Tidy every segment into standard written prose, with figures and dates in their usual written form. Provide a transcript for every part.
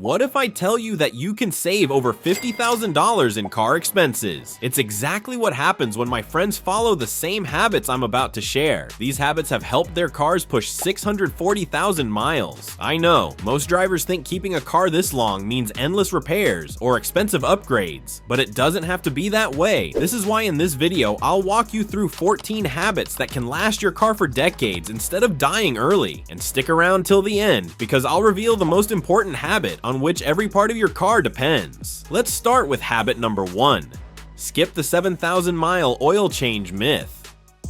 What if I tell you that you can save over $50,000 in car expenses? It's exactly what happens when my friends follow the same habits I'm about to share. These habits have helped their cars push 640,000 miles. I know, most drivers think keeping a car this long means endless repairs or expensive upgrades, but it doesn't have to be that way. This is why in this video, I'll walk you through 14 habits that can last your car for decades instead of dying early. And stick around till the end, because I'll reveal the most important habit on which every part of your car depends. Let's start with habit number 1. Skip the 7,000-mile oil change myth.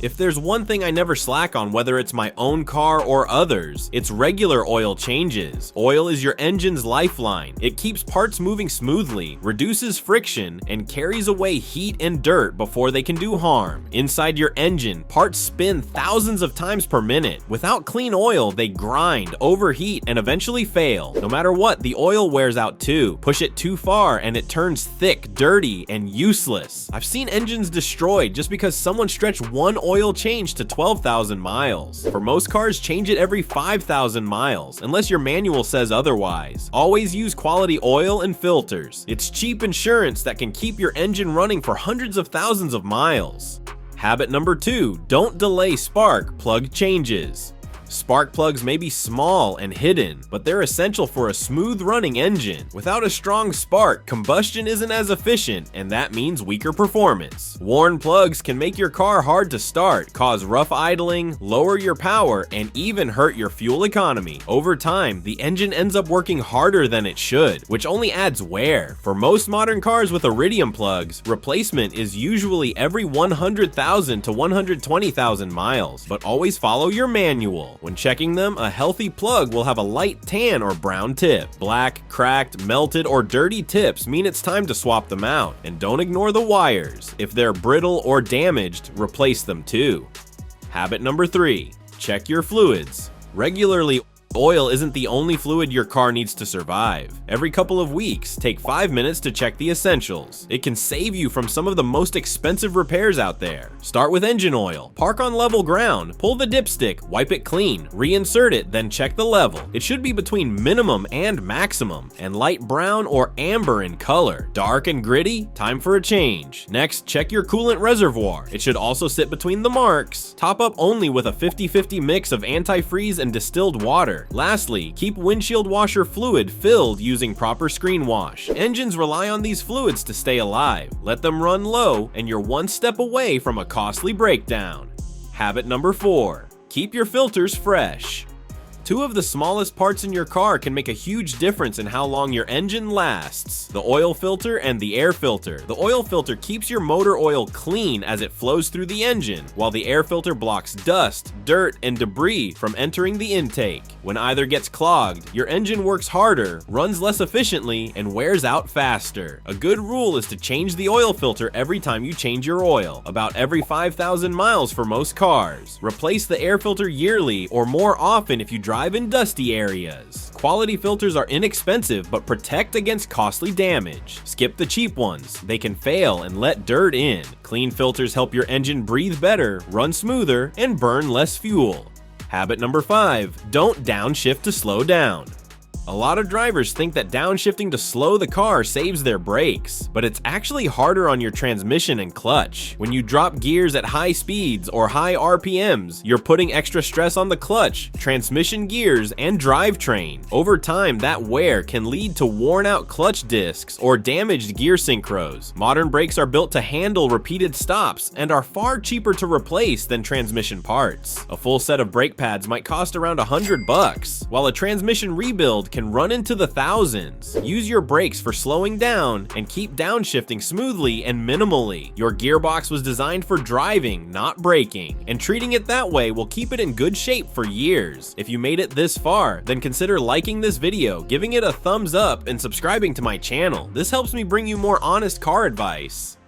If there's one thing I never slack on, whether it's my own car or others, it's regular oil changes. Oil is your engine's lifeline. It keeps parts moving smoothly, reduces friction, and carries away heat and dirt before they can do harm. Inside your engine, parts spin thousands of times per minute. Without clean oil, they grind, overheat, and eventually fail. No matter what, the oil wears out too. Push it too far and it turns thick, dirty, and useless. I've seen engines destroyed just because someone stretched one oil change to 12,000 miles. For most cars, change it every 5,000 miles, unless your manual says otherwise. Always use quality oil and filters. It's cheap insurance that can keep your engine running for hundreds of thousands of miles. Habit number 2, don't delay spark plug changes. Spark plugs may be small and hidden, but they're essential for a smooth running engine. Without a strong spark, combustion isn't as efficient, and that means weaker performance. Worn plugs can make your car hard to start, cause rough idling, lower your power, and even hurt your fuel economy. Over time, the engine ends up working harder than it should, which only adds wear. For most modern cars with iridium plugs, replacement is usually every 100,000 to 120,000 miles, but always follow your manual. When checking them, a healthy plug will have a light tan or brown tip. Black, cracked, melted, or dirty tips mean it's time to swap them out. And don't ignore the wires. If they're brittle or damaged, replace them too. Habit number 3, check your fluids. Regularly, oil isn't the only fluid your car needs to survive. Every couple of weeks, take 5 minutes to check the essentials. It can save you from some of the most expensive repairs out there. Start with engine oil. Park on level ground, pull the dipstick, wipe it clean, reinsert it, then check the level. It should be between minimum and maximum, and light brown or amber in color. Dark and gritty? Time for a change. Next, check your coolant reservoir. It should also sit between the marks. Top up only with a 50-50 mix of antifreeze and distilled water. Lastly, keep windshield washer fluid filled using proper screen wash. Engines rely on these fluids to stay alive. Let them run low and you're one step away from a costly breakdown. Habit number 4, keep your filters fresh. 2 of the smallest parts in your car can make a huge difference in how long your engine lasts: the oil filter and the air filter. The oil filter keeps your motor oil clean as it flows through the engine, while the air filter blocks dust, dirt, and debris from entering the intake. When either gets clogged, your engine works harder, runs less efficiently, and wears out faster. A good rule is to change the oil filter every time you change your oil, about every 5,000 miles for most cars. Replace the air filter yearly or more often if you drive in dusty areas. Quality filters are inexpensive but protect against costly damage. Skip the cheap ones. They can fail and let dirt in. Clean filters help your engine breathe better, run smoother, and burn less fuel. Habit number 5, don't downshift to slow down. A lot of drivers think that downshifting to slow the car saves their brakes, but it's actually harder on your transmission and clutch. When you drop gears at high speeds or high RPMs, you're putting extra stress on the clutch, transmission gears, and drivetrain. Over time, that wear can lead to worn-out clutch discs or damaged gear synchros. Modern brakes are built to handle repeated stops and are far cheaper to replace than transmission parts. A full set of brake pads might cost around $100, while a transmission rebuild can run into the thousands. Use your brakes for slowing down and keep downshifting smoothly and minimally. Your gearbox was designed for driving, not braking, and treating it that way will keep it in good shape for years. If you made it this far, then consider liking this video, giving it a thumbs up, and subscribing to my channel. This helps me bring you more honest car advice.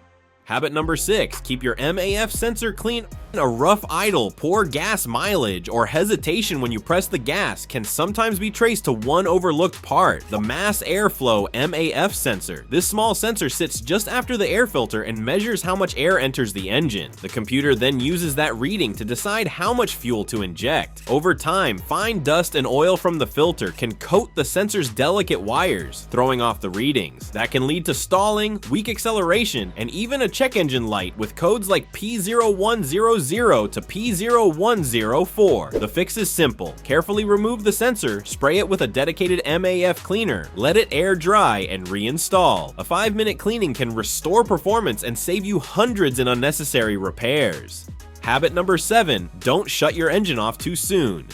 Habit number 6, keep your MAF sensor clean. A rough idle, poor gas mileage, or hesitation when you press the gas can sometimes be traced to one overlooked part, the mass airflow MAF sensor. This small sensor sits just after the air filter and measures how much air enters the engine. The computer then uses that reading to decide how much fuel to inject. Over time, fine dust and oil from the filter can coat the sensor's delicate wires, throwing off the readings. That can lead to stalling, weak acceleration, and even a check engine light with codes like P0100 to P0104. The fix is simple. Carefully remove the sensor, spray it with a dedicated MAF cleaner, let it air dry, and reinstall. A 5-minute cleaning can restore performance and save you hundreds in unnecessary repairs. Habit number 7, don't shut your engine off too soon.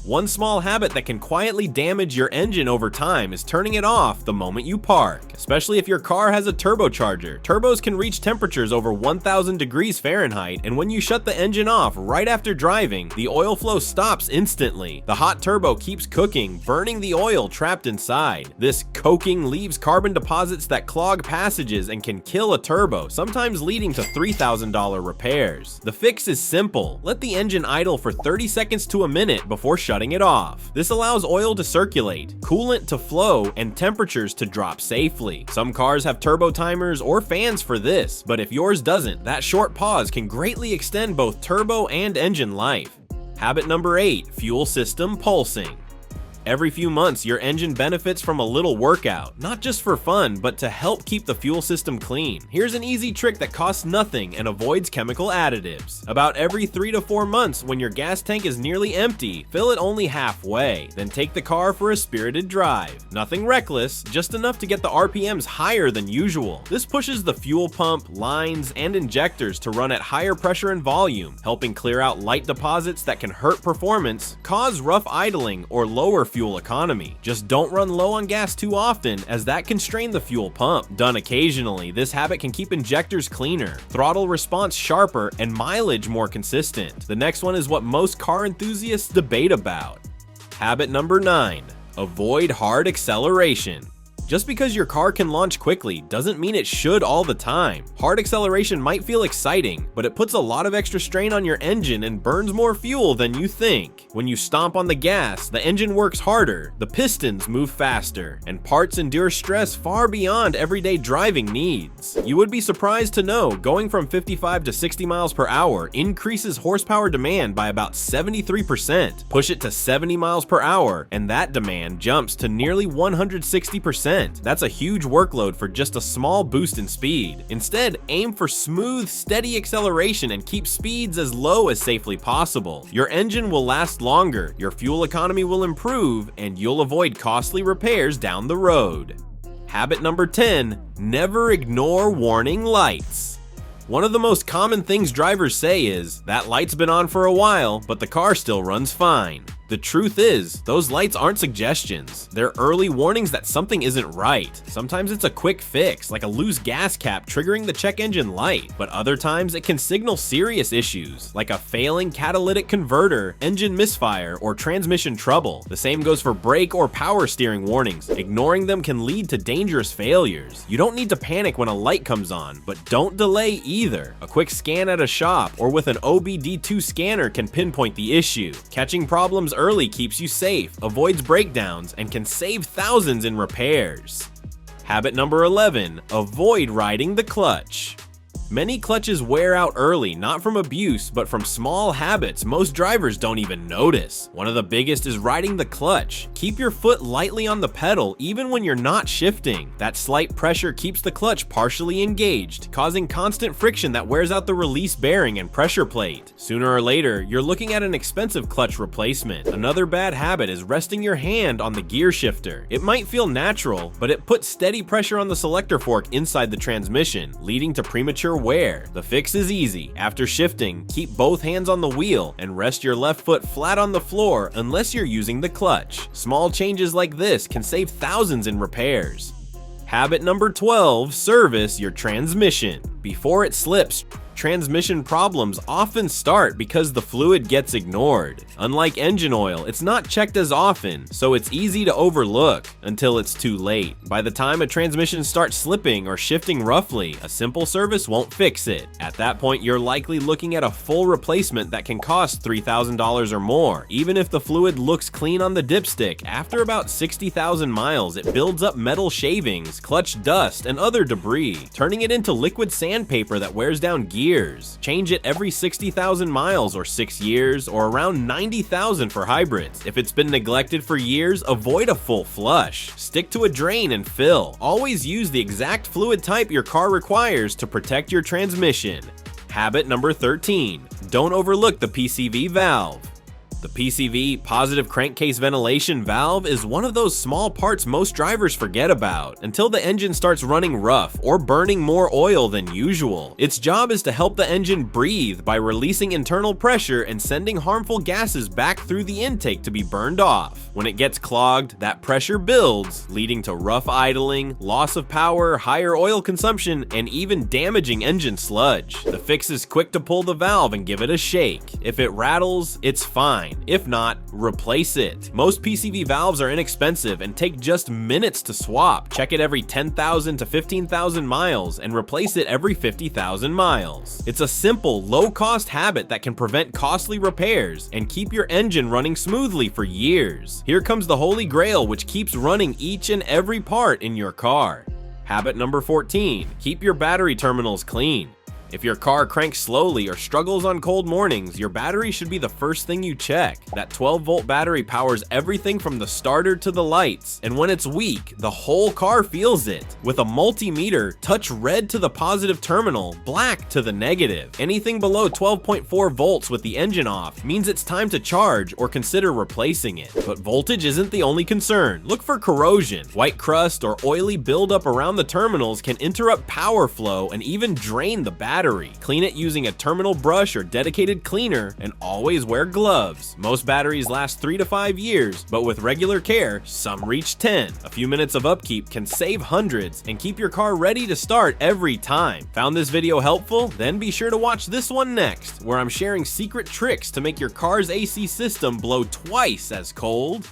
One small habit that can quietly damage your engine over time is turning it off the moment you park, especially if your car has a turbocharger. Turbos can reach temperatures over 1000 degrees Fahrenheit, and when you shut the engine off right after driving, the oil flow stops instantly. The hot turbo keeps cooking, burning the oil trapped inside. This coking leaves carbon deposits that clog passages and can kill a turbo, sometimes leading to $3,000 repairs. The fix is simple. Let the engine idle for 30 seconds to a minute before shutting it off. This allows oil to circulate, coolant to flow, and temperatures to drop safely. Some cars have turbo timers or fans for this, but if yours doesn't, that short pause can greatly extend both turbo and engine life. Habit number 8, fuel system pulsing. Every few months, your engine benefits from a little workout, not just for fun, but to help keep the fuel system clean. Here's an easy trick that costs nothing and avoids chemical additives. About every 3 to 4 months, when your gas tank is nearly empty, fill it only halfway, then take the car for a spirited drive. Nothing reckless, just enough to get the RPMs higher than usual. This pushes the fuel pump, lines, and injectors to run at higher pressure and volume, helping clear out light deposits that can hurt performance, cause rough idling, or lower fuel economy. Just don't run low on gas too often, as that can strain the fuel pump. Done occasionally, this habit can keep injectors cleaner, throttle response sharper, and mileage more consistent. The next one is what most car enthusiasts debate about. Habit number 9, avoid hard acceleration. Just because your car can launch quickly doesn't mean it should all the time. Hard acceleration might feel exciting, but it puts a lot of extra strain on your engine and burns more fuel than you think. When you stomp on the gas, the engine works harder, the pistons move faster, and parts endure stress far beyond everyday driving needs. You would be surprised to know going from 55 to 60 miles per hour increases horsepower demand by about 73%. Push it to 70 miles per hour, and that demand jumps to nearly 160%. That's a huge workload for just a small boost in speed. Instead, aim for smooth, steady acceleration and keep speeds as low as safely possible. Your engine will last longer, your fuel economy will improve, and you'll avoid costly repairs down the road. Habit number 10, never ignore warning lights. One of the most common things drivers say is, "That light's been on for a while, but the car still runs fine." The truth is, those lights aren't suggestions. They're early warnings that something isn't right. Sometimes it's a quick fix, like a loose gas cap triggering the check engine light, but other times it can signal serious issues, like a failing catalytic converter, engine misfire, or transmission trouble. The same goes for brake or power steering warnings. Ignoring them can lead to dangerous failures. You don't need to panic when a light comes on, but don't delay either. A quick scan at a shop or with an OBD2 scanner can pinpoint the issue. Catching problems early keeps you safe, avoids breakdowns, and can save thousands in repairs. Habit number 11, avoid riding the clutch. Many clutches wear out early, not from abuse, but from small habits most drivers don't even notice. One of the biggest is riding the clutch. Keep your foot lightly on the pedal even when you're not shifting. That slight pressure keeps the clutch partially engaged, causing constant friction that wears out the release bearing and pressure plate. Sooner or later, you're looking at an expensive clutch replacement. Another bad habit is resting your hand on the gear shifter. It might feel natural, but it puts steady pressure on the selector fork inside the transmission, leading to premature wear. The fix is easy. After shifting, keep both hands on the wheel and rest your left foot flat on the floor unless you're using the clutch. Small changes like this can save thousands in repairs. Habit number 12, service your transmission. Before it slips, Transmission problems often start because the fluid gets ignored. Unlike engine oil, it's not checked as often, so it's easy to overlook until it's too late. By the time a transmission starts slipping or shifting roughly, a simple service won't fix it. At that point, you're likely looking at a full replacement that can cost $3,000 or more. Even if the fluid looks clean on the dipstick, after about 60,000 miles, it builds up metal shavings, clutch dust, and other debris, turning it into liquid sandpaper that wears down gears. Change it every 60,000 miles or 6 years, or around 90,000 for hybrids. If it's been neglected for years, avoid a full flush. Stick to a drain and fill. Always use the exact fluid type your car requires to protect your transmission. Habit number 13. Don't overlook the PCV valve. The PCV, positive crankcase ventilation valve, is one of those small parts most drivers forget about until the engine starts running rough or burning more oil than usual. Its job is to help the engine breathe by releasing internal pressure and sending harmful gases back through the intake to be burned off. When it gets clogged, that pressure builds, leading to rough idling, loss of power, higher oil consumption, and even damaging engine sludge. The fix is quick to pull the valve and give it a shake. If it rattles, it's fine. If not, replace it. Most PCV valves are inexpensive and take just minutes to swap. Check it every 10,000 to 15,000 miles and replace it every 50,000 miles. It's a simple, low-cost habit that can prevent costly repairs and keep your engine running smoothly for years. Here comes the holy grail, which keeps running each and every part in your car. Habit number 14. Keep your battery terminals clean. If your car cranks slowly or struggles on cold mornings, your battery should be the first thing you check. That 12-volt battery powers everything from the starter to the lights, and when it's weak, the whole car feels it. With a multimeter, touch red to the positive terminal, black to the negative. Anything below 12.4 volts with the engine off means it's time to charge or consider replacing it. But voltage isn't the only concern. Look for corrosion. White crust or oily buildup around the terminals can interrupt power flow and even drain the battery. Clean it using a terminal brush or dedicated cleaner, and always wear gloves. Most batteries last 3 to 5 years, but with regular care, some reach 10. A few minutes of upkeep can save hundreds and keep your car ready to start every time. Found this video helpful? Then be sure to watch this one next, where I'm sharing secret tricks to make your car's AC system blow twice as cold.